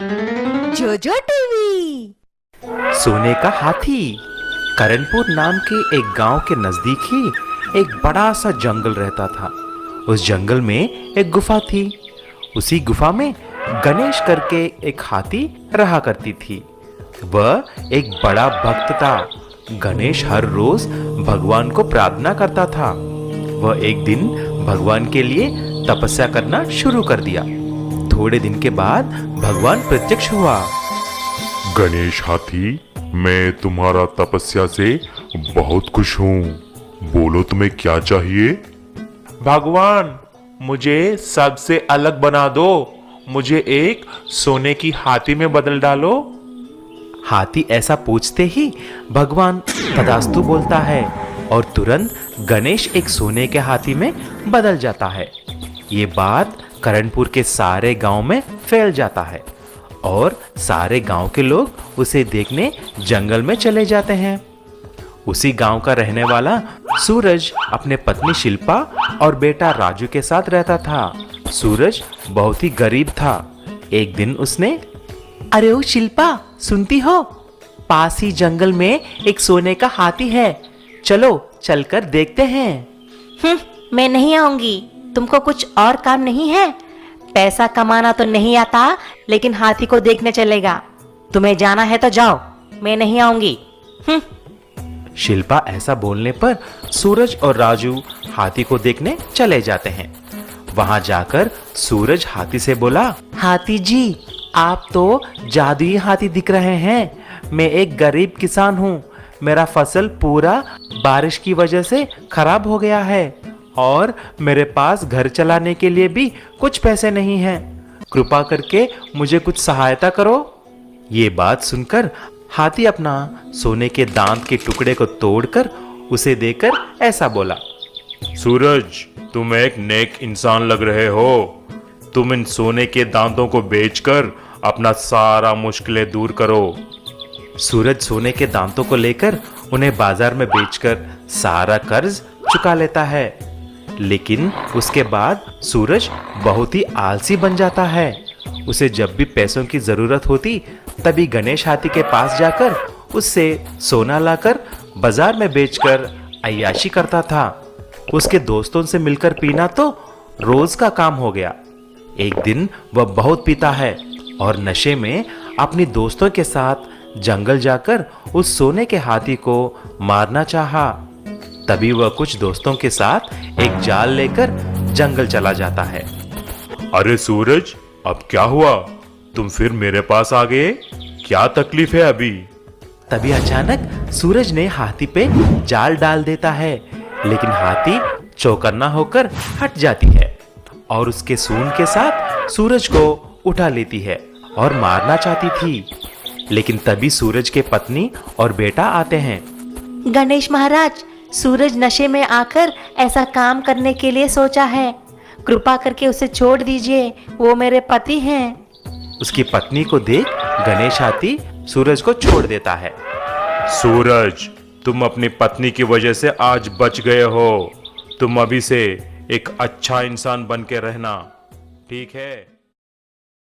जोजो टीवी। सोने का हाथी। करणपुर नाम के एक गांव के नजदीक ही एक बड़ा सा जंगल रहता था। उस जंगल में एक गुफा थी। उसी गुफा में गणेश करके एक हाथी रहा करती थी। वह एक बड़ा भक्त था। गणेश हर रोज भगवान को प्रार्थना करता था। वह एक दिन भगवान के लिए तपस्या करना शुरू कर दिया। थोड़े दिन के बाद भगवान प्रत्यक्ष हुआ। गणेश हाथी, मैं तुम्हारा तपस्या से बहुत खुश हूँ। बोलो तुम्हें क्या चाहिए? भगवान, मुझे सबसे अलग बना दो। मुझे एक सोने की हाथी में बदल डालो। हाथी ऐसा पूछते ही भगवान तथास्तु बोलता है और तुरंत गणेश एक सोने के हाथी में बदल जाता है। ये बात करणपुर के सारे गांव में फैल जाता है और सारे गांव के लोग उसे देखने जंगल में चले जाते हैं। उसी गांव का रहने वाला सूरज अपने पत्नी शिल्पा और बेटा राजू के साथ रहता था। सूरज बहुत ही गरीब था। एक दिन उसने, अरे ओ शिल्पा, सुनती हो? पास ही जंगल में एक सोने का हाथी है, चलो चलकर देखते हैं। मैं नहीं आऊंगी। तुमको कुछ और काम नहीं है? पैसा कमाना तो नहीं आता, लेकिन हाथी को देखने चलेगा। तुम्हें जाना है तो जाओ, मैं नहीं आऊंगी। शिल्पा ऐसा बोलने पर सूरज और राजू हाथी को देखने चले जाते हैं। वहां जाकर सूरज हाथी से बोला, हाथी जी, आप तो जादुई हाथी दिख रहे हैं। मैं एक गरीब किसान हूँ। मेरा फसल पूरा बारिश की वजह से खराब हो गया है और मेरे पास घर चलाने के लिए भी कुछ पैसे नहीं हैं। कृपा करके मुझे कुछ सहायता करो। ये बात सुनकर हाथी अपना सोने के दांत के टुकड़े को तोड़कर उसे देकर ऐसा बोला, सूरज, तुम एक नेक इंसान लग रहे हो। तुम इन सोने के दांतों को बेचकर अपना सारा मुश्किलें दूर करो। सूरज सोने के दांतों को लेकर उन्हें बाजार में बेचकर सारा कर्ज चुका लेता है। लेकिन उसके बाद सूरज बहुत ही आलसी बन जाता है। उसे जब भी पैसों की जरूरत होती तभी गणेश हाथी के पास जाकर उससे सोना लाकर बाजार में बेचकर अय्याशी करता था। उसके दोस्तों से मिलकर पीना तो रोज का काम हो गया। एक दिन वह बहुत पीता है और नशे में अपनी दोस्तों के साथ जंगल जाकर उस सोने के हाथी को मारना चाहा। तभी वह कुछ दोस्तों के साथ एक जाल लेकर जंगल चला जाता है। अरे सूरज, अब क्या हुआ? तुम फिर मेरे पास आ गए? क्या तकलीफ है अभी? तभी अचानक सूरज ने हाथी पे जाल डाल देता है, लेकिन हाथी चौकन्ना होकर हट जाती है और उसके सूंड के साथ सूरज को उठा लेती है और मारना चाहती थी। लेकिन तभी सूरज के पत्नी और बेटा आते हैं। गणेश महाराज, सूरज नशे में आकर ऐसा काम करने के लिए सोचा है। कृपा करके उसे छोड़ दीजिए, वो मेरे पति हैं। उसकी पत्नी को देख गणेश हाथी सूरज को छोड़ देता है। सूरज, तुम अपनी पत्नी की वजह से आज बच गए हो। तुम अभी से एक अच्छा इंसान बन के रहना, ठीक है?